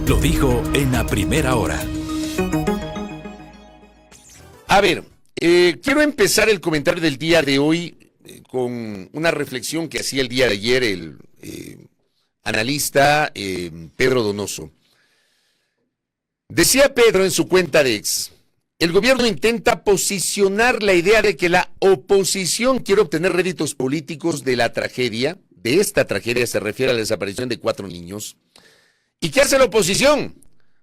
lo dijo en la primera hora. A ver, quiero empezar el comentario del día de hoy con una reflexión que hacía el día de ayer el analista Pedro Donoso. Decía Pedro en su cuenta de X, el gobierno intenta posicionar la idea de que la oposición quiere obtener réditos políticos de la tragedia, de esta tragedia se refiere a la desaparición de 4 niños. ¿Y qué hace la oposición?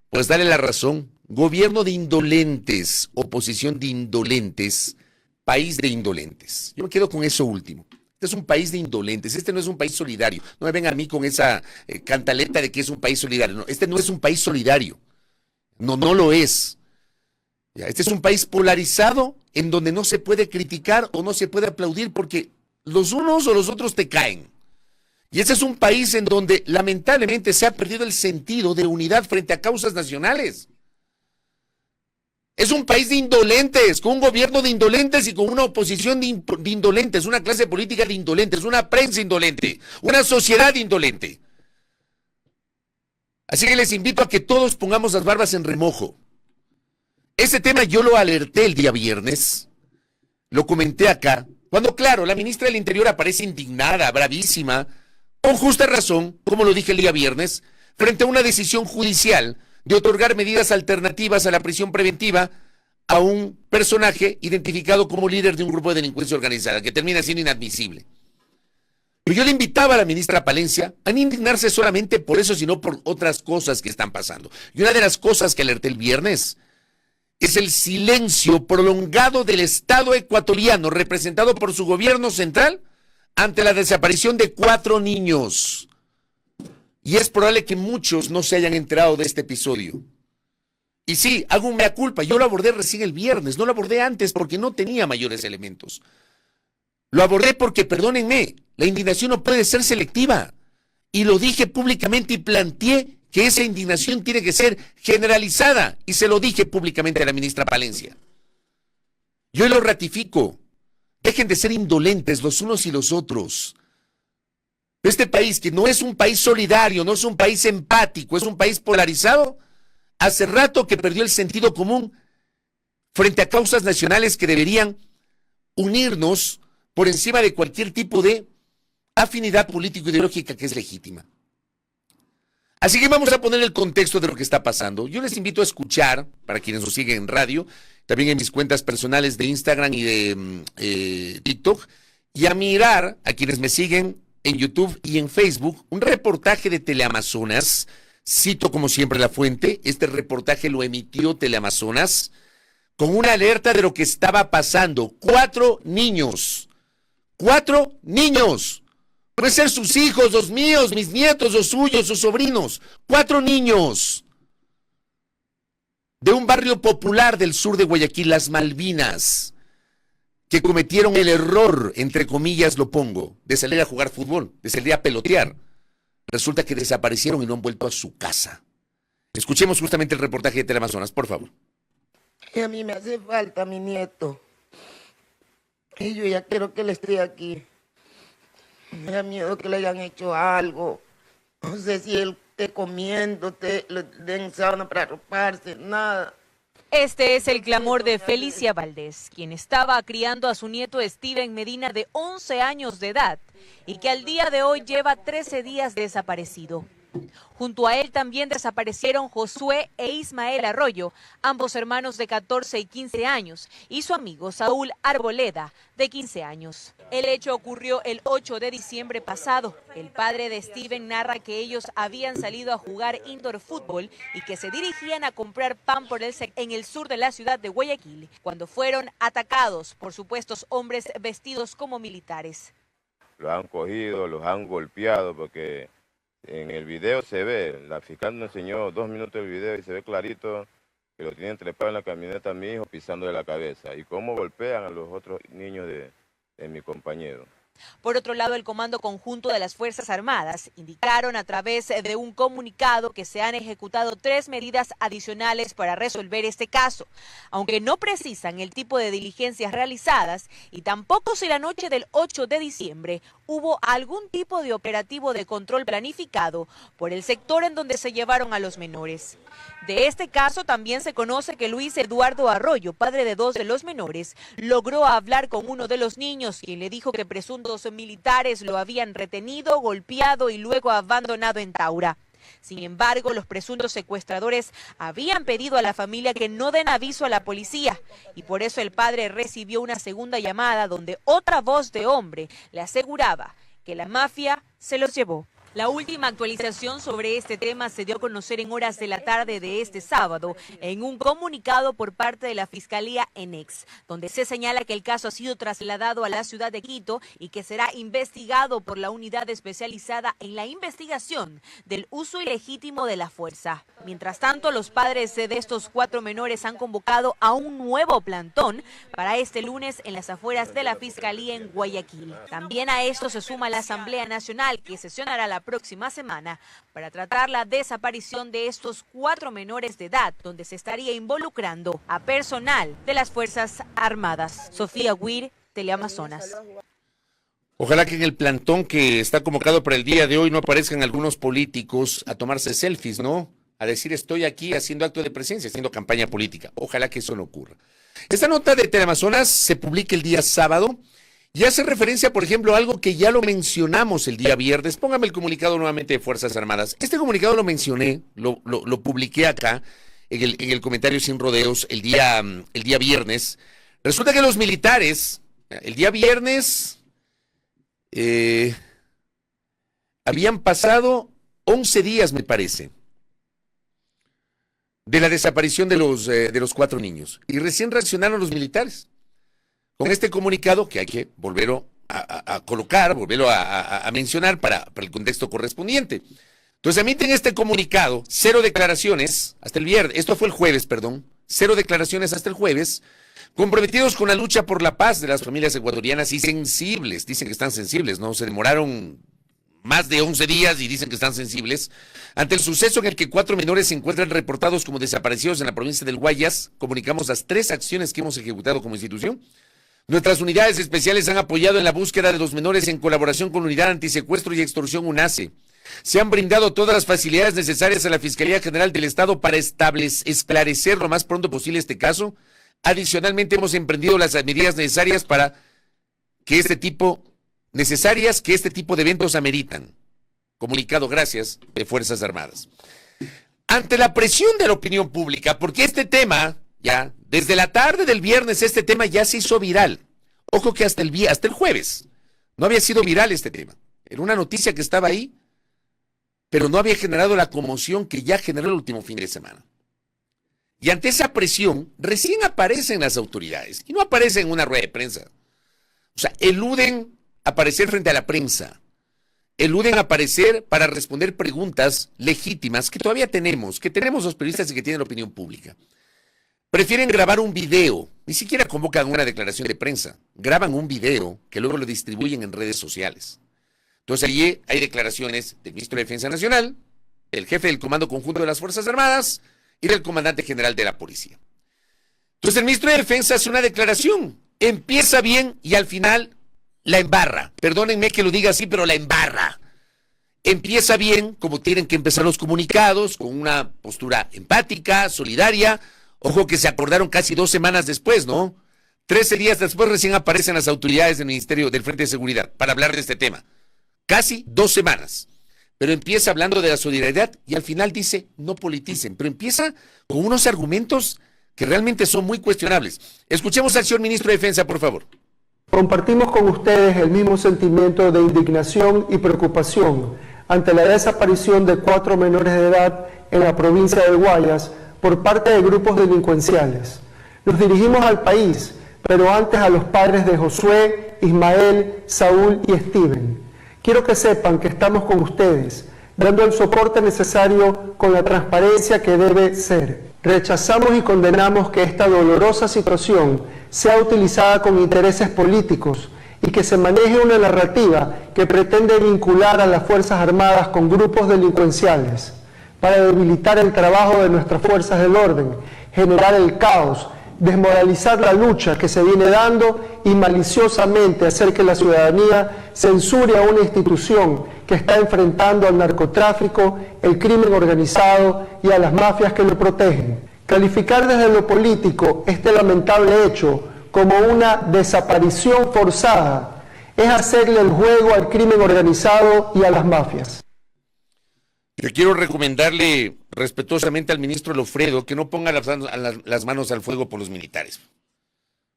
Pues dale la razón. Gobierno de indolentes, oposición de indolentes, país de indolentes. Yo me quedo con eso último. Este es un país de indolentes, este no es un país solidario. No me vengan a mí con esa cantaleta de que es un país solidario. No, este no es un país solidario. No, no lo es. Ya, este es un país polarizado en donde no se puede criticar o no se puede aplaudir porque los unos o los otros te caen. Y ese es un país en donde lamentablemente se ha perdido el sentido de unidad frente a causas nacionales. Es un país de indolentes, con un gobierno de indolentes y con una oposición de indolentes, una clase política de indolentes, una prensa indolente, una sociedad indolente. Así que les invito a que todos pongamos las barbas en remojo. Ese tema yo lo alerté el día viernes, lo comenté acá, cuando claro, la ministra del Interior aparece indignada, bravísima, con justa razón, como lo dije el día viernes, frente a una decisión judicial de otorgar medidas alternativas a la prisión preventiva a un personaje identificado como líder de un grupo de delincuencia organizada, que termina siendo inadmisible. Pero yo le invitaba a la ministra Palencia a no indignarse solamente por eso, sino por otras cosas que están pasando. Y una de las cosas que alerté el viernes es el silencio prolongado del Estado ecuatoriano, representado por su gobierno central, ante la desaparición de 4 niños. Y es probable que muchos no se hayan enterado de este episodio. Y sí, hago un mea culpa, yo lo abordé recién el viernes, no lo abordé antes porque no tenía mayores elementos. Lo abordé porque, perdónenme, la indignación no puede ser selectiva. Y lo dije públicamente y planteé que esa indignación tiene que ser generalizada. Y se lo dije públicamente a la ministra Palencia. Yo lo ratifico. Dejen de ser indolentes los unos y los otros. Este país, que no es un país solidario, no es un país empático, es un país polarizado, hace rato que perdió el sentido común frente a causas nacionales que deberían unirnos por encima de cualquier tipo de afinidad político-ideológica que es legítima. Así que vamos a poner el contexto de lo que está pasando. Yo les invito a escuchar, para quienes nos siguen en radio, también en mis cuentas personales de Instagram y de TikTok, y a mirar, a quienes me siguen en YouTube y en Facebook, un reportaje de Teleamazonas. Cito como siempre la fuente, este reportaje lo emitió Teleamazonas, con una alerta de lo que estaba pasando. 4 niños. 4 niños. Pueden ser sus hijos, los míos, mis nietos, los suyos, sus sobrinos. 4 niños. De un barrio popular del sur de Guayaquil, Las Malvinas, que cometieron el error, entre comillas lo pongo, de salir a jugar fútbol, de salir a pelotear. Resulta que desaparecieron y no han vuelto a su casa. Escuchemos justamente el reportaje de Teleamazonas, por favor. Y a mí me hace falta mi nieto. Y yo ya quiero que él esté aquí. Me da miedo que le hayan hecho algo. No sé si él esté comiendo, le den sábana para arroparse, nada. Este es el clamor de Felicia Valdés, quien estaba criando a su nieto Steven Medina de 11 años de edad y que al día de hoy lleva 13 días desaparecido. Junto a él también desaparecieron Josué e Ismael Arroyo, ambos hermanos de 14 y 15 años, y su amigo Saúl Arboleda, de 15 años. El hecho ocurrió el 8 de diciembre pasado. El padre de Steven narra que ellos habían salido a jugar indoor fútbol y que se dirigían a comprar pan por en el sur de la ciudad de Guayaquil, cuando fueron atacados por supuestos hombres vestidos como militares. Los han cogido, los han golpeado porque en el video se ve, la fiscal nos enseñó 2 minutos del video y se ve clarito que lo tienen trepado en la camioneta a mi hijo pisándole la cabeza y cómo golpean a los otros niños de mi compañero. Por otro lado, el Comando Conjunto de las Fuerzas Armadas indicaron a través de un comunicado que se han ejecutado 3 medidas adicionales para resolver este caso, aunque no precisan el tipo de diligencias realizadas y tampoco si la noche del 8 de diciembre hubo algún tipo de operativo de control planificado por el sector en donde se llevaron a los menores. De este caso también se conoce que Luis Eduardo Arroyo, padre de 2 de los menores, logró hablar con uno de los niños, quien le dijo que presuntos militares lo habían retenido, golpeado y luego abandonado en Taura. Sin embargo, los presuntos secuestradores habían pedido a la familia que no den aviso a la policía y por eso el padre recibió una segunda llamada donde otra voz de hombre le aseguraba que la mafia se los llevó. La última actualización sobre este tema se dio a conocer en horas de la tarde de este sábado en un comunicado por parte de la Fiscalía ENEX, donde se señala que el caso ha sido trasladado a la ciudad de Quito y que será investigado por la unidad especializada en la investigación del uso ilegítimo de la fuerza. Mientras tanto, los padres de estos 4 menores han convocado a un nuevo plantón para este lunes en las afueras de la Fiscalía en Guayaquil. También a esto se suma la Asamblea Nacional, que sesionará la próxima semana para tratar la desaparición de estos 4 menores de edad, donde se estaría involucrando a personal de las Fuerzas Armadas. Sofía Huir, Teleamazonas. Ojalá que en el plantón que está convocado para el día de hoy no aparezcan algunos políticos a tomarse selfies, ¿no? A decir estoy aquí haciendo acto de presencia, haciendo campaña política. Ojalá que eso no ocurra. Esta nota de Teleamazonas se publica el día sábado. Y hace referencia, por ejemplo, a algo que ya lo mencionamos el día viernes. Póngame el comunicado nuevamente de Fuerzas Armadas. Este comunicado lo mencioné, lo publiqué acá en el comentario sin rodeos el día viernes. Resulta que los militares, el día viernes, habían pasado 11 días, me parece, de la desaparición de los 4 niños. Y recién reaccionaron los militares con este comunicado que hay que volverlo a colocar, volverlo a mencionar para el contexto correspondiente. Entonces emiten este comunicado, 0 declaraciones hasta el viernes, esto fue el jueves, perdón, 0 declaraciones hasta el jueves, comprometidos con la lucha por la paz de las familias ecuatorianas y sensibles, dicen que están sensibles, ¿no? Se demoraron más de 11 días y dicen que están sensibles, ante el suceso en el que 4 menores se encuentran reportados como desaparecidos en la provincia del Guayas. Comunicamos las 3 acciones que hemos ejecutado como institución. Nuestras unidades especiales han apoyado en la búsqueda de los menores en colaboración con la Unidad Antisecuestro y Extorsión UNACE. Se han brindado todas las facilidades necesarias a la Fiscalía General del Estado para esclarecer lo más pronto posible este caso. Adicionalmente, hemos emprendido las medidas necesarias para que este tipo de eventos ameritan. Comunicado gracias de Fuerzas Armadas. Ante la presión de la opinión pública, porque este tema, ya, desde la tarde del viernes este tema ya se hizo viral. Ojo que hasta el jueves no había sido viral este tema. Era una noticia que estaba ahí, pero no había generado la conmoción que ya generó el último fin de semana. Y ante esa presión, recién aparecen las autoridades. Y no aparecen en una rueda de prensa. O sea, eluden aparecer frente a la prensa. Eluden aparecer para responder preguntas legítimas que todavía tenemos, los periodistas y que tienen la opinión pública. Prefieren grabar un video, ni siquiera convocan una declaración de prensa, graban un video que luego lo distribuyen en redes sociales. Entonces allí hay declaraciones del ministro de Defensa Nacional, del jefe del Comando Conjunto de las Fuerzas Armadas y del comandante general de la Policía. Entonces el ministro de Defensa hace una declaración, empieza bien y al final la embarra. Perdónenme que lo diga así, pero la embarra. Empieza bien, como tienen que empezar los comunicados, con una postura empática, solidaria. Ojo que se acordaron casi 2 semanas después, ¿no? 13 días después recién aparecen las autoridades del Ministerio del Frente de Seguridad para hablar de este tema. Casi 2 semanas. Pero empieza hablando de la solidaridad y al final dice, no politicen. Pero empieza con unos argumentos que realmente son muy cuestionables. Escuchemos al señor ministro de Defensa, por favor. Compartimos con ustedes el mismo sentimiento de indignación y preocupación ante la desaparición de 4 menores de edad en la provincia del Guayas por parte de grupos delincuenciales. Nos dirigimos al país, pero antes a los padres de Josué, Ismael, Saúl y Steven. Quiero que sepan que estamos con ustedes, dando el soporte necesario con la transparencia que debe ser. Rechazamos y condenamos que esta dolorosa situación sea utilizada con intereses políticos y que se maneje una narrativa que pretende vincular a las Fuerzas Armadas con grupos delincuenciales para debilitar el trabajo de nuestras fuerzas del orden, generar el caos, desmoralizar la lucha que se viene dando y maliciosamente hacer que la ciudadanía censure a una institución que está enfrentando al narcotráfico, el crimen organizado y a las mafias que lo protegen. Calificar desde lo político este lamentable hecho como una desaparición forzada es hacerle el juego al crimen organizado y a las mafias. Yo quiero recomendarle respetuosamente al ministro Lofredo que no ponga las manos al fuego por los militares.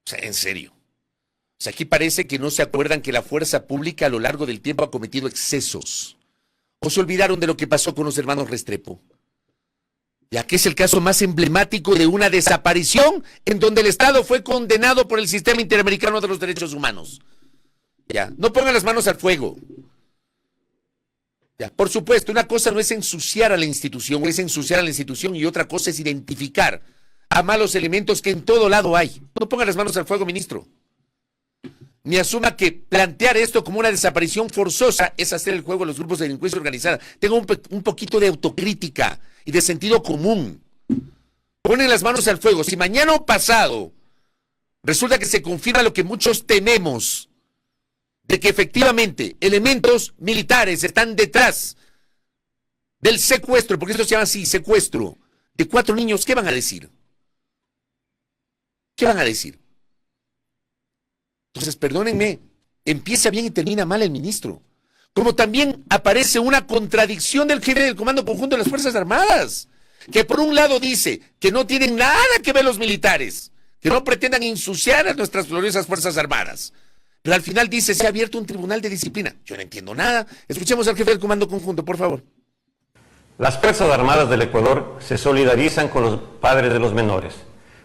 O sea, en serio. O sea, aquí parece que no se acuerdan que la fuerza pública a lo largo del tiempo ha cometido excesos. O se olvidaron de lo que pasó con los hermanos Restrepo. Ya que es el caso más emblemático de una desaparición en donde el Estado fue condenado por el Sistema Interamericano de los Derechos Humanos. Ya, no pongan las manos al fuego. Ya, por supuesto, una cosa no es ensuciar a la institución, y otra cosa es identificar a malos elementos que en todo lado hay. No pongan las manos al fuego, ministro. Ni asuma que plantear esto como una desaparición forzosa es hacer el juego a los grupos de delincuencia organizada. Tenga un poquito de autocrítica y de sentido común. Ponen las manos al fuego. Si mañana o pasado resulta que se confirma lo que muchos tememos, de que efectivamente elementos militares están detrás del secuestro, porque esto se llama así, secuestro, de 4 niños, ¿qué van a decir? ¿Qué van a decir? Entonces, perdónenme, empieza bien y termina mal el ministro. Como también aparece una contradicción del jefe del Comando Conjunto de las Fuerzas Armadas, que por un lado dice que no tienen nada que ver los militares, que no pretendan ensuciar a nuestras gloriosas Fuerzas Armadas. Pero al final dice, se ha abierto un tribunal de disciplina. Yo no entiendo nada. Escuchemos al jefe del Comando Conjunto, por favor. Las Fuerzas Armadas del Ecuador se solidarizan con los padres de los menores.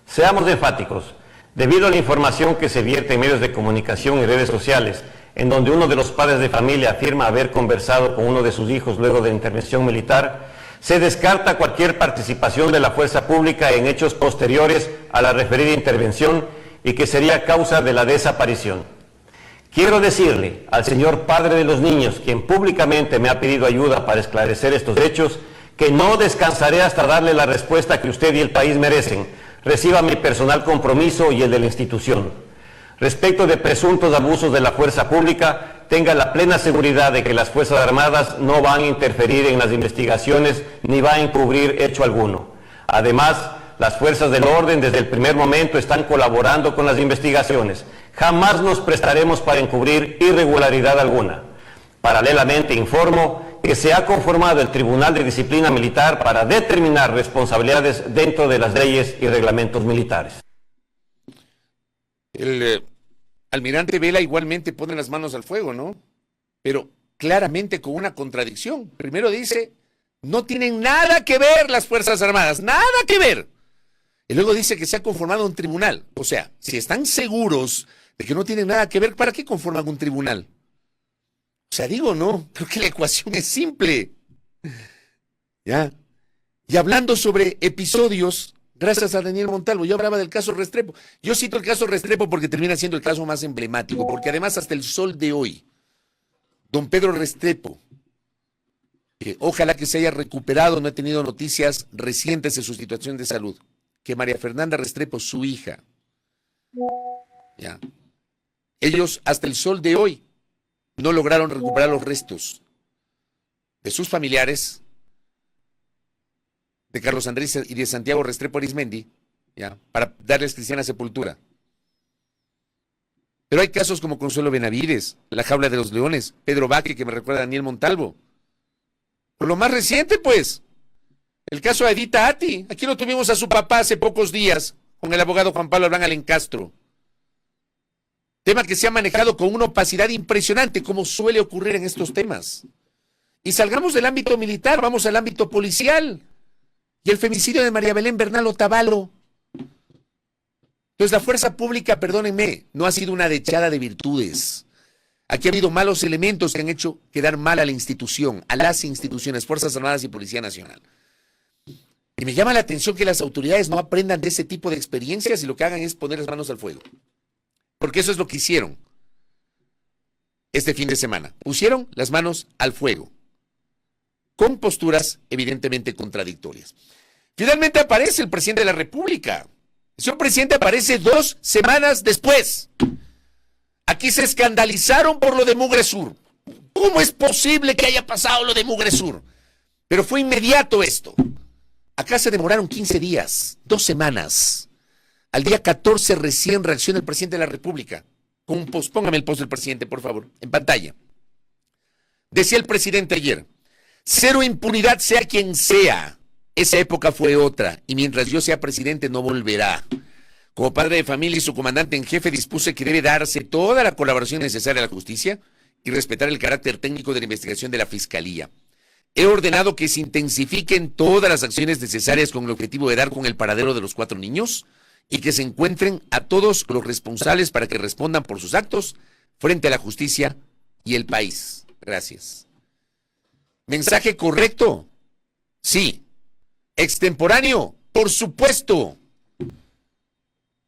Seamos enfáticos. Debido a la información que se vierte en medios de comunicación y redes sociales, en donde uno de los padres de familia afirma haber conversado con uno de sus hijos luego de la intervención militar, se descarta cualquier participación de la fuerza pública en hechos posteriores a la referida intervención y que sería causa de la desaparición. Quiero decirle al señor padre de los niños, quien públicamente me ha pedido ayuda para esclarecer estos hechos, que no descansaré hasta darle la respuesta que usted y el país merecen. Reciba mi personal compromiso y el de la institución. Respecto de presuntos abusos de la fuerza pública, tenga la plena seguridad de que las Fuerzas Armadas no van a interferir en las investigaciones ni van a encubrir hecho alguno. Además, las fuerzas del orden desde el primer momento están colaborando con las investigaciones. Jamás nos prestaremos para encubrir irregularidad alguna. Paralelamente informo que se ha conformado el Tribunal de Disciplina Militar para determinar responsabilidades dentro de las leyes y reglamentos militares. El almirante Vela igualmente pone las manos al fuego, ¿no? Pero claramente con una contradicción. Primero dice, no tienen nada que ver las Fuerzas Armadas, nada que ver. Y luego dice que se ha conformado un tribunal. O sea, si están seguros de que no tienen nada que ver, ¿para qué conforman un tribunal? O sea, digo, no, creo que la ecuación es simple. ¿Ya? Y hablando sobre episodios, gracias a Daniel Montalvo, yo hablaba del caso Restrepo. Yo cito el caso Restrepo porque termina siendo el caso más emblemático, porque además hasta el sol de hoy, don Pedro Restrepo, que ojalá que se haya recuperado, no he tenido noticias recientes de su situación de salud, que María Fernanda Restrepo, su hija, ya, ellos hasta el sol de hoy no lograron recuperar los restos de sus familiares, de Carlos Andrés y de Santiago Restrepo Arizmendi, ya, para darles cristiana sepultura. Pero hay casos como Consuelo Benavides, La Jaula de los Leones, Pedro Baque, que me recuerda a Daniel Montalvo. Por lo más reciente, pues, el caso de Edita Ati. Aquí lo tuvimos a su papá hace pocos días, con el abogado Juan Pablo Abrán Alencastro. Tema que se ha manejado con una opacidad impresionante, como suele ocurrir en estos temas. Y salgamos del ámbito militar, vamos al ámbito policial. Y el femicidio de María Belén Bernal Otavalo. Entonces la fuerza pública, perdónenme, no ha sido una dechada de virtudes. Aquí ha habido malos elementos que han hecho quedar mal a la institución, a las instituciones, Fuerzas Armadas y Policía Nacional. Y me llama la atención que las autoridades no aprendan de ese tipo de experiencias y lo que hagan es poner las manos al fuego. Porque eso es lo que hicieron. este fin de semana. Pusieron las manos al fuego, con posturas evidentemente contradictorias. Finalmente aparece el presidente de la República. El señor presidente aparece 2 semanas después. Aquí se escandalizaron por lo de Mugre Sur. ¿Cómo es posible que haya pasado lo de Mugre Sur? Pero fue inmediato esto. Acá se demoraron 15 días, 2 semanas. Al día 14 recién reacciona el presidente de la República. Con un post, póngame el post del presidente, por favor, en pantalla. Decía el presidente ayer, cero impunidad sea quien sea. Esa época fue otra, y mientras yo sea presidente no volverá. Como padre de familia y su comandante en jefe dispuse que debe darse toda la colaboración necesaria a la justicia y respetar el carácter técnico de la investigación de la Fiscalía. He ordenado que se intensifiquen todas las acciones necesarias con el objetivo de dar con el paradero de los 4 niños y que se encuentren a todos los responsables para que respondan por sus actos frente a la justicia y el país. Gracias. ¿Mensaje correcto? Sí. ¿Extemporáneo? Por supuesto.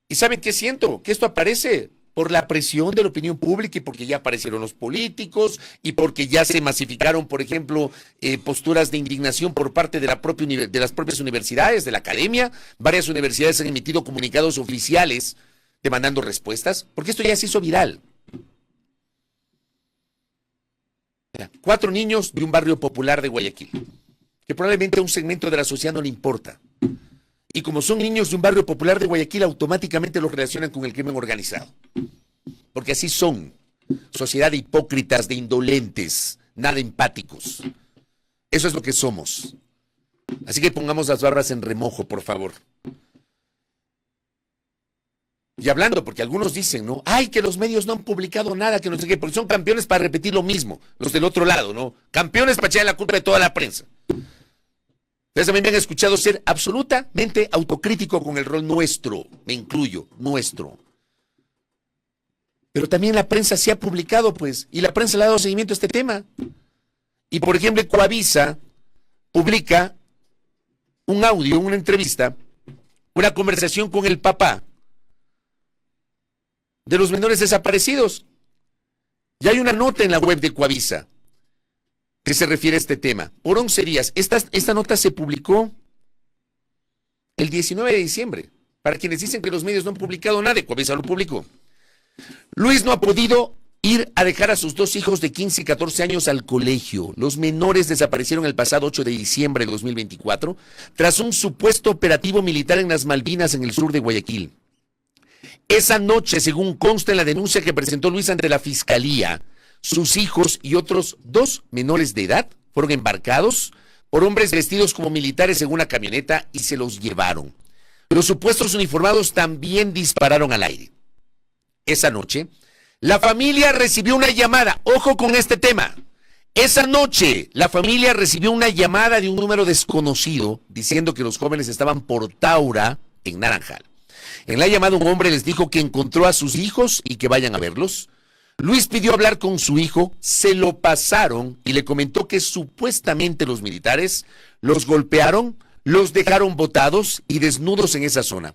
¿Y saben qué siento? Que esto aparece por la presión de la opinión pública y porque ya aparecieron los políticos y porque ya se masificaron, por ejemplo, posturas de indignación por parte de las propias universidades, de la academia. Varias universidades han emitido comunicados oficiales demandando respuestas, porque esto ya se hizo viral. 4 niños de un barrio popular de Guayaquil, que probablemente a un segmento de la sociedad no le importa. Y como son niños de un barrio popular de Guayaquil, automáticamente los relacionan con el crimen organizado. Porque así son. Sociedad de hipócritas, de indolentes, nada empáticos. Eso es lo que somos. Así que pongamos las barbas en remojo, por favor. Y hablando, porque algunos dicen, ¿no? Ay, que los medios no han publicado nada, que no sé qué, porque son campeones para repetir lo mismo. Los del otro lado, ¿no? Campeones para echar la culpa de toda la prensa. Ustedes también me han escuchado ser absolutamente autocrítico con el rol nuestro, me incluyo, nuestro. Pero también la prensa se ha publicado, pues, y la prensa le ha dado seguimiento a este tema. Y, por ejemplo, Coavisa publica un audio, una entrevista, una conversación con el papá de los menores desaparecidos. Y hay una nota en la web de Coavisa que se refiere a este tema. Por 11 días. Esta nota se publicó el 19 de diciembre. Para quienes dicen que los medios no han publicado nada, Coavisa lo publicó. Luis no ha podido ir a dejar a sus 2 hijos de 15 y 14 años al colegio. Los menores desaparecieron el pasado 8 de diciembre de 2024 tras un supuesto operativo militar en las Malvinas, en el sur de Guayaquil. Esa noche, según consta en la denuncia que presentó Luis ante la Fiscalía, sus hijos y otros 2 menores de edad fueron embarcados por hombres vestidos como militares en una camioneta y se los llevaron. Los supuestos uniformados también dispararon al aire. Esa noche, la familia recibió una llamada. Ojo con este tema. Esa noche, la familia recibió una llamada de un número desconocido diciendo que los jóvenes estaban por Taura, en Naranjal. En la llamada, un hombre les dijo que encontró a sus hijos y que vayan a verlos. Luis pidió hablar con su hijo, se lo pasaron y le comentó que supuestamente los militares los golpearon, los dejaron botados y desnudos en esa zona.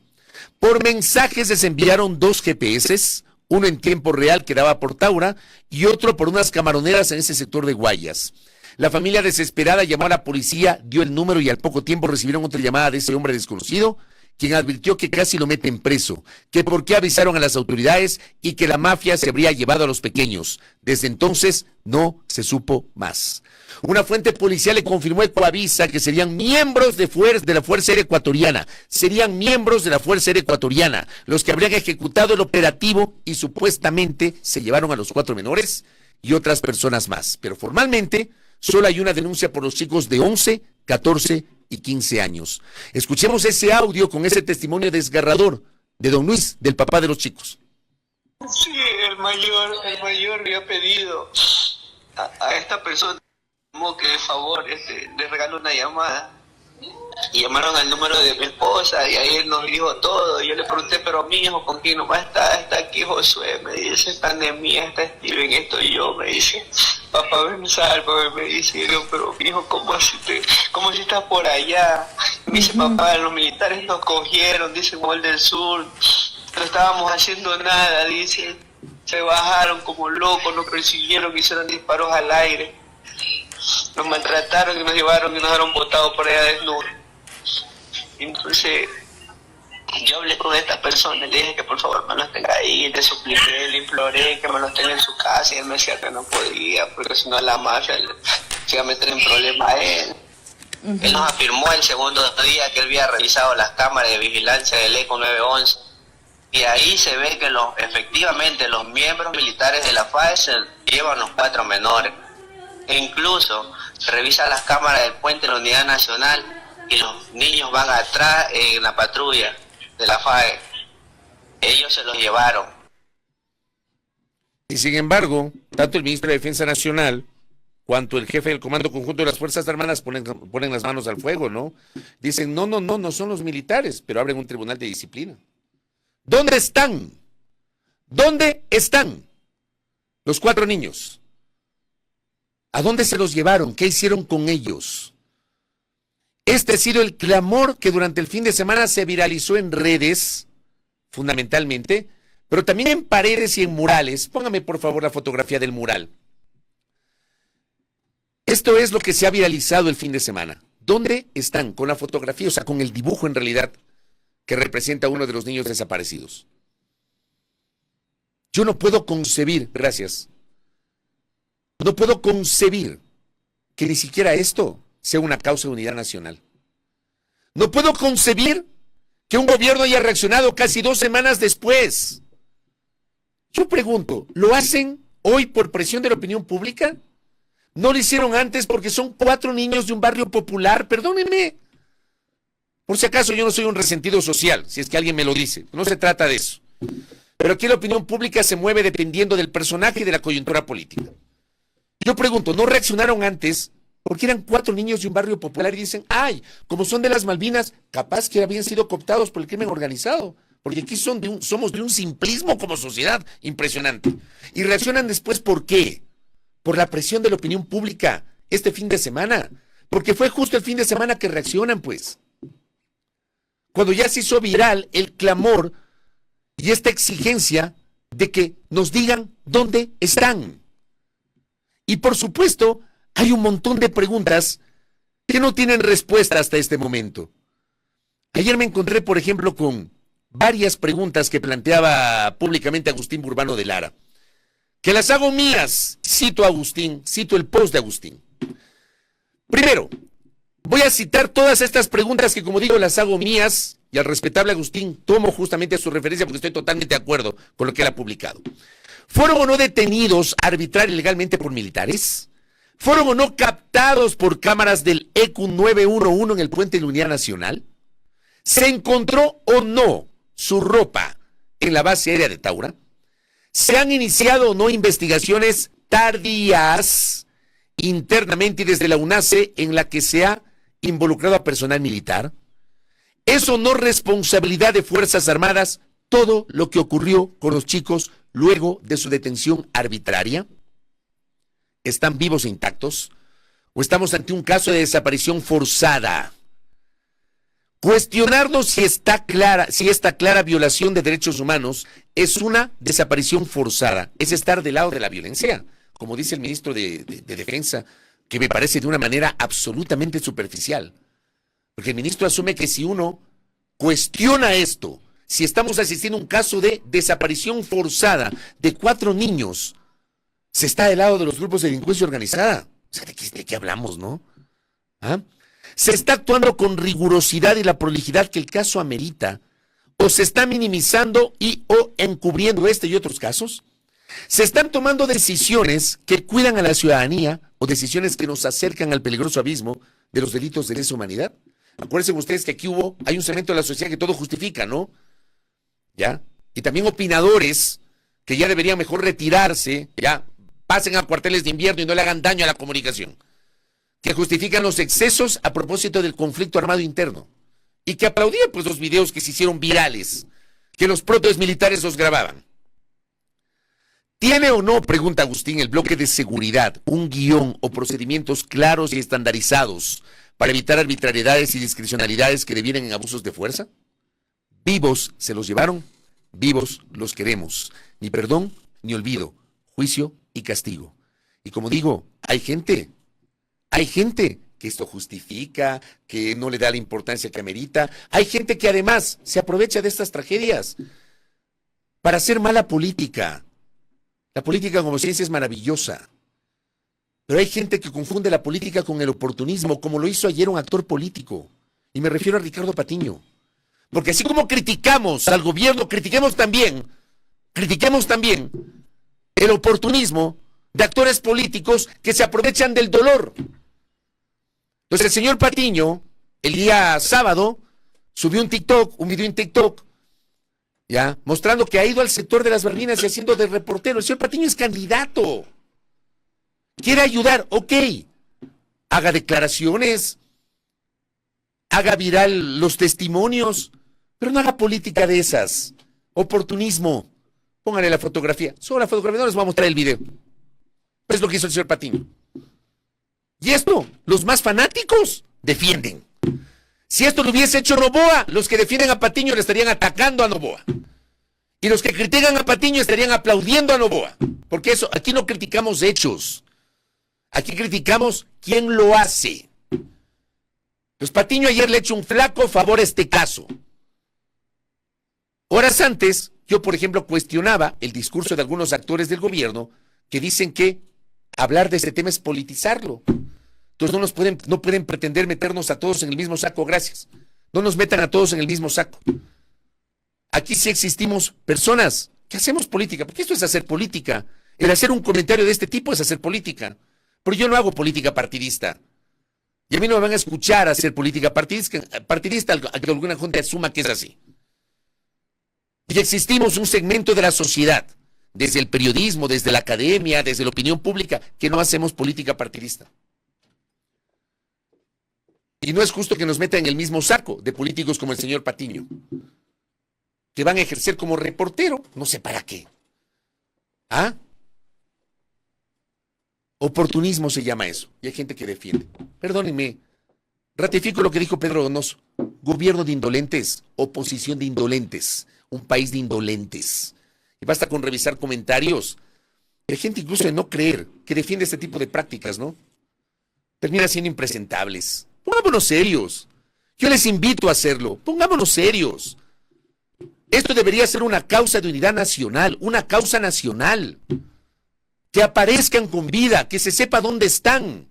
Por mensajes les enviaron 2 GPS, uno en tiempo real que daba por Taura y otro por unas camaroneras en ese sector de Guayas. La familia desesperada llamó a la policía, dio el número y al poco tiempo recibieron otra llamada de ese hombre desconocido, quien advirtió que casi lo meten preso, que por qué avisaron a las autoridades y que la mafia se habría llevado a los pequeños. Desde entonces no se supo más. Una fuente policial le confirmó a Coavisa que serían miembros de la Fuerza Aérea Ecuatoriana. Serían miembros de la Fuerza Aérea Ecuatoriana los que habrían ejecutado el operativo y supuestamente se llevaron a los 4 menores y otras personas más. Pero formalmente solo hay una denuncia por los chicos de 11, 14 y 15 años. Escuchemos ese audio con ese testimonio desgarrador de don Luis, del papá de los chicos. Sí, el mayor le ha pedido a esta persona como que de favor le regaló una llamada. Y llamaron al número de mi esposa y ahí él nos dijo todo. Y yo le pregunté, pero mi hijo, ¿con quién nomás está? Está aquí Josué, me dice, está Nemía, está Steven, estoy yo, me dice. Papá, ven, sálvame, me dice. Y yo, pero mi hijo, ¿cómo si estás por allá? Me dice, papá, los militares nos cogieron, dice Gol del Sur, no estábamos haciendo nada, dice. Se bajaron como locos, nos persiguieron, hicieron disparos al aire. Nos maltrataron y nos llevaron y nos dejaron botados por allá desnudos. Entonces, yo hablé con esta persona, le dije que por favor me los tenga ahí, le supliqué, le imploré que me los tenga en su casa y él me decía que no podía, porque si no la mafia se iba a meter en problemas a él. Él nos afirmó el segundo día que él había revisado las cámaras de vigilancia del ECO 911 y ahí se ve que efectivamente los miembros militares de la FAE se llevan los 4 menores. E incluso se revisa las cámaras del puente de la Unidad Nacional y los niños van atrás en la patrulla de la FAE. Ellos se los llevaron. Y sin embargo, tanto el ministro de Defensa Nacional cuanto el jefe del Comando Conjunto de las Fuerzas Armadas ponen las manos al fuego, ¿no? Dicen, no son los militares, pero abren un tribunal de disciplina. ¿Dónde están? ¿Dónde están los 4 niños? ¿A dónde se los llevaron? ¿Qué hicieron con ellos? Este ha sido el clamor que durante el fin de semana se viralizó en redes, fundamentalmente, pero también en paredes y en murales. Póngame por favor la fotografía del mural. Esto es lo que se ha viralizado el fin de semana. ¿Dónde están? Con la fotografía, o sea, con el dibujo en realidad que representa a uno de los niños desaparecidos. Yo no puedo concebir, gracias, no puedo concebir que ni siquiera esto sea una causa de unidad nacional. No puedo concebir que un gobierno haya reaccionado casi 2 semanas después. Yo pregunto, ¿lo hacen hoy por presión de la opinión pública? ¿No lo hicieron antes porque son 4 niños de un barrio popular? Perdónenme. Por si acaso yo no soy un resentido social, si es que alguien me lo dice. No se trata de eso. Pero aquí la opinión pública se mueve dependiendo del personaje y de la coyuntura política. Yo pregunto, ¿no reaccionaron antes? Porque eran 4 niños de un barrio popular y dicen, ay, como son de las Malvinas, capaz que habían sido cooptados por el crimen organizado. Porque aquí somos de un simplismo como sociedad impresionante. Y reaccionan después, ¿por qué? Por la presión de la opinión pública este fin de semana. Porque fue justo el fin de semana que reaccionan, pues. Cuando ya se hizo viral el clamor y esta exigencia de que nos digan dónde están. Y por supuesto, hay un montón de preguntas que no tienen respuesta hasta este momento. Ayer me encontré, por ejemplo, con varias preguntas que planteaba públicamente Agustín Burbano de Lara, que las hago mías. Cito a Agustín, cito el post de Agustín. Primero, voy a citar todas estas preguntas que, como digo, las hago mías, y al respetable Agustín tomo justamente su referencia porque estoy totalmente de acuerdo con lo que él ha publicado. ¿Fueron o no detenidos arbitrar ilegalmente por militares? ¿Fueron o no captados por cámaras del ECU 911 en el puente de la Unidad Nacional? ¿Se encontró o no su ropa en la base aérea de Taura? ¿Se han iniciado o no investigaciones tardías internamente y desde la UNACE en la que se ha involucrado a personal militar? ¿Es o no responsabilidad de Fuerzas Armadas todo lo que ocurrió con los chicos luego de su detención arbitraria? ¿Están vivos e intactos? ¿O estamos ante un caso de desaparición forzada? Cuestionarnos si esta clara violación de derechos humanos es una desaparición forzada, es estar del lado de la violencia, como dice el ministro de Defensa, que me parece de una manera absolutamente superficial. Porque el ministro asume que si uno cuestiona esto, si estamos asistiendo a un caso de desaparición forzada de 4 niños, se está del lado de los grupos de delincuencia organizada. O sea, ¿de qué hablamos, no? ¿Ah? ¿Se está actuando con rigurosidad y la prolijidad que el caso amerita? ¿O se está minimizando o encubriendo este y otros casos? ¿Se están tomando decisiones que cuidan a la ciudadanía o decisiones que nos acercan al peligroso abismo de los delitos de lesa humanidad? Acuérdense ustedes que aquí hay un segmento de la sociedad que todo justifica, ¿no? ¿Ya? Y también opinadores que ya deberían mejor retirarse, ya, pasen a cuarteles de invierno y no le hagan daño a la comunicación, que justifican los excesos a propósito del conflicto armado interno y que aplaudían pues los videos que se hicieron virales, que los propios militares los grababan. ¿Tiene o no, pregunta Agustín, el bloque de seguridad un guión o procedimientos claros y estandarizados para evitar arbitrariedades y discrecionalidades que devienen en abusos de fuerza? Vivos se los llevaron, vivos los queremos. Ni perdón ni olvido, juicio y castigo. Y como digo, hay gente que esto justifica, que no le da la importancia que amerita. Hay gente que además se aprovecha de estas tragedias para hacer mala política. La política como ciencia es maravillosa. Pero hay gente que confunde la política con el oportunismo, como lo hizo ayer un actor político. Y me refiero a Ricardo Patiño. Porque así como criticamos al gobierno, critiquemos también el oportunismo de actores políticos que se aprovechan del dolor. Entonces el señor Patiño, el día sábado, subió un video en TikTok, ya, mostrando que ha ido al sector de las Barbinas y haciendo de reportero. El señor Patiño es candidato. Quiere ayudar, ok. Haga declaraciones, haga viral los testimonios, pero no haga política de esas. Oportunismo. Pónganle la fotografía. Solo la fotografía, no les voy a mostrar el video. Es lo que hizo el señor Patiño. Y esto, los más fanáticos defienden. Si esto lo hubiese hecho Noboa, los que defienden a Patiño le estarían atacando a Noboa. Y los que critican a Patiño estarían aplaudiendo a Noboa. Porque eso, aquí no criticamos hechos. Aquí criticamos quién lo hace. Pues Patiño ayer le ha hecho un flaco favor a este caso. Horas antes, yo por ejemplo cuestionaba el discurso de algunos actores del gobierno que dicen que hablar de este tema es politizarlo. Entonces no pueden pretender meternos a todos en el mismo saco, gracias. No nos metan a todos en el mismo saco. Aquí sí existimos personas que hacemos política, porque esto es hacer política. El hacer un comentario de este tipo es hacer política. Pero yo no hago política partidista. Y a mí no me van a escuchar hacer política partidista a que alguna gente asuma que es así. Y existimos un segmento de la sociedad, desde el periodismo, desde la academia, desde la opinión pública, que no hacemos política partidista. Y no es justo que nos metan en el mismo saco de políticos como el señor Patiño, que van a ejercer como reportero, no sé para qué. ¿Ah? Oportunismo se llama eso, y hay gente que defiende. Perdónenme, ratifico lo que dijo Pedro Donoso. Gobierno de indolentes, oposición de indolentes, un país de indolentes. Y basta con revisar comentarios. Hay gente incluso de no creer que defiende este tipo de prácticas, ¿no? Termina siendo impresentables. Pongámonos serios. Yo les invito a hacerlo. Pongámonos serios. Esto debería ser una causa de unidad nacional, una causa nacional. Que aparezcan con vida, que se sepa dónde están.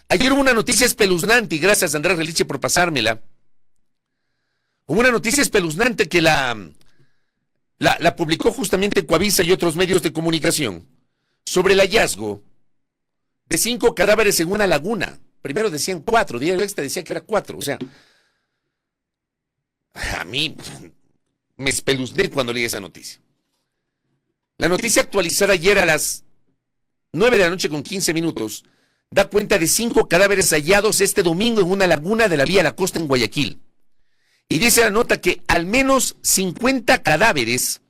Ayer hubo una noticia espeluznante, y gracias a Andrés Reliche por pasármela. Hubo una noticia espeluznante que la publicó justamente Coavisa y otros medios de comunicación sobre el hallazgo de 5 cadáveres en una laguna. Primero decían 4, Diario Extra decía que era 4. O sea, a mí me espeluzné cuando leí esa noticia. La noticia actualizada ayer a las 9 de la noche con 15 minutos da cuenta de 5 cadáveres hallados este domingo en una laguna de la vía La Costa en Guayaquil. Y dice la nota que al menos 50 cadáveres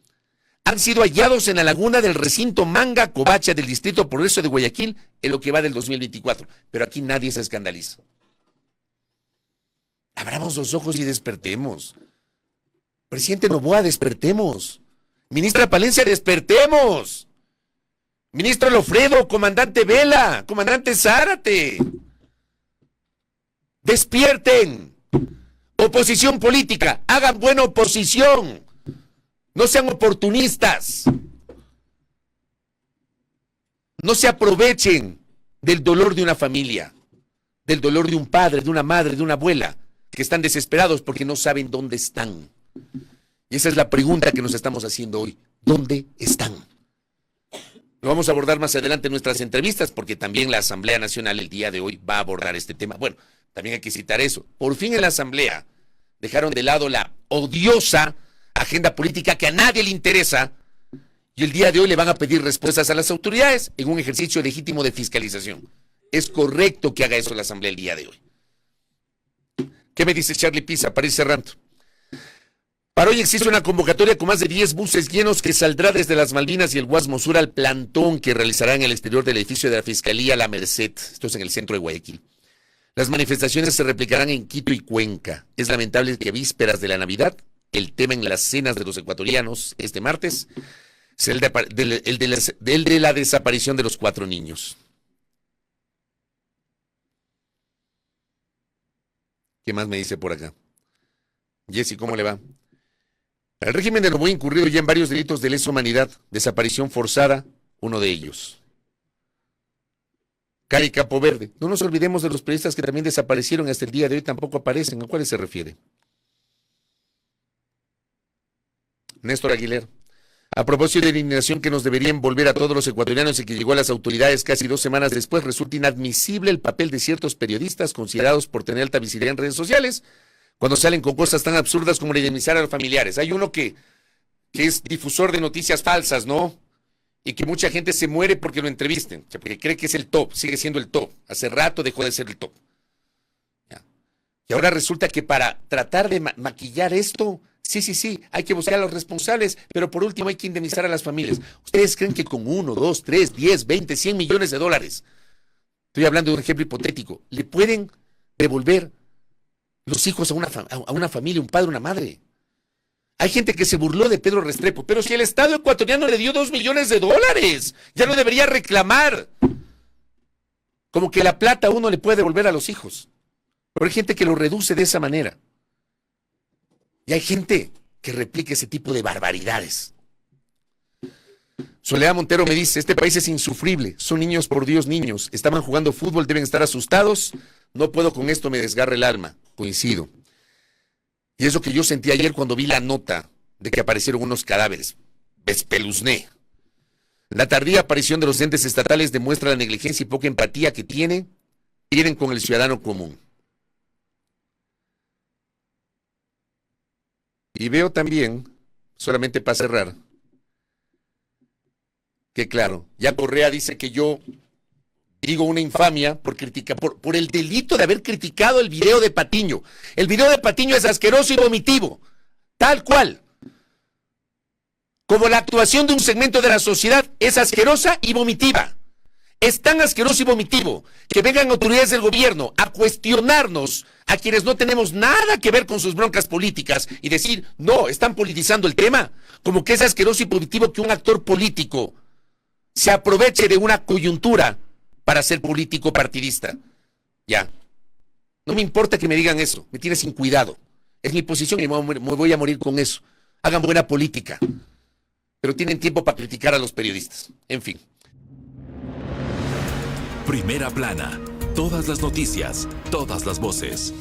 han sido hallados en la laguna del recinto Manga Covacha del Distrito Progreso de Guayaquil en lo que va del 2024. Pero aquí nadie se escandaliza. Abramos los ojos y despertemos. Presidente Noboa, despertemos. Ministra Palencia, despertemos. Ministro Lofredo, comandante Vela, comandante Zárate. Despierten. Oposición política, hagan buena oposición. No sean oportunistas. No se aprovechen del dolor de una familia, del dolor de un padre, de una madre, de una abuela, que están desesperados porque no saben dónde están. Y esa es la pregunta que nos estamos haciendo hoy. ¿Dónde están? Lo vamos a abordar más adelante en nuestras entrevistas, porque también la Asamblea Nacional el día de hoy va a abordar este tema. Bueno, también hay que citar eso. Por fin en la Asamblea dejaron de lado la odiosa agenda política que a nadie le interesa, y el día de hoy le van a pedir respuestas a las autoridades en un ejercicio legítimo de fiscalización. Es correcto que haga eso la Asamblea el día de hoy. ¿Qué me dice Charlie Pisa para ir cerrando? Para hoy existe una convocatoria con más de 10 buses llenos que saldrá desde las Malvinas y el Guasmo Sur al plantón que realizará en el exterior del edificio de la Fiscalía La Merced. Esto es en el centro de Guayaquil. Las manifestaciones se replicarán en Quito y Cuenca. Es lamentable que a vísperas de la Navidad, el tema en las cenas de los ecuatorianos este martes Es el de la desaparición de los 4 niños. ¿Qué más me dice por acá? Jessy, ¿cómo le va? El régimen de Novoa ha incurrido ya en varios delitos de lesa humanidad, desaparición forzada, uno de ellos. Cari Capo Verde. No nos olvidemos de los periodistas que también desaparecieron hasta el día de hoy, tampoco aparecen. ¿A cuáles se refiere? Néstor Aguilera. A propósito de la indignación que nos debería envolver a todos los ecuatorianos y que llegó a las autoridades casi 2 semanas después, resulta inadmisible el papel de ciertos periodistas considerados por tener alta visibilidad en redes sociales cuando salen con cosas tan absurdas como indemnizar a los familiares. Hay uno que es difusor de noticias falsas, ¿no? Y que mucha gente se muere porque lo entrevisten, porque cree que es el top, sigue siendo el top. Hace rato dejó de ser el top. ¿Ya? Y ahora resulta que para tratar de maquillar esto, sí, hay que buscar a los responsables, pero por último hay que indemnizar a las familias. ¿Ustedes creen que con 1, 2, 3, 10, 20, 100 millones de dólares, estoy hablando de un ejemplo hipotético, le pueden devolver los hijos a una familia, un padre, una madre? Hay gente que se burló de Pedro Restrepo, pero si el Estado ecuatoriano le dio 2 millones de dólares, ya no debería reclamar. Como que la plata uno le puede devolver a los hijos. Pero hay gente que lo reduce de esa manera. Y hay gente que replica ese tipo de barbaridades. Soledad Montero me dice, este país es insufrible, son niños, por Dios, niños, estaban jugando fútbol, deben estar asustados, no puedo con esto, me desgarra el alma. Coincido. Y es lo que yo sentí ayer cuando vi la nota de que aparecieron unos cadáveres. Espeluzné. La tardía aparición de los entes estatales demuestra la negligencia y poca empatía que tienen con el ciudadano común. Y veo también, solamente para cerrar, que claro, ya Correa dice que yo digo una infamia por el delito de haber criticado el video de Patiño. El video de Patiño es asqueroso y vomitivo, tal cual. Como la actuación de un segmento de la sociedad es asquerosa y vomitiva. Es tan asqueroso y vomitivo que vengan autoridades del gobierno a cuestionarnos a quienes no tenemos nada que ver con sus broncas políticas y decir, no, están politizando el tema. Como que es asqueroso y vomitivo que un actor político se aproveche de una coyuntura para ser político partidista. Ya. No me importa que me digan eso, me tiene sin cuidado. Es mi posición y me voy a morir con eso. Hagan buena política, pero tienen tiempo para criticar a los periodistas. En fin. Primera Plana. Todas las noticias, todas las voces.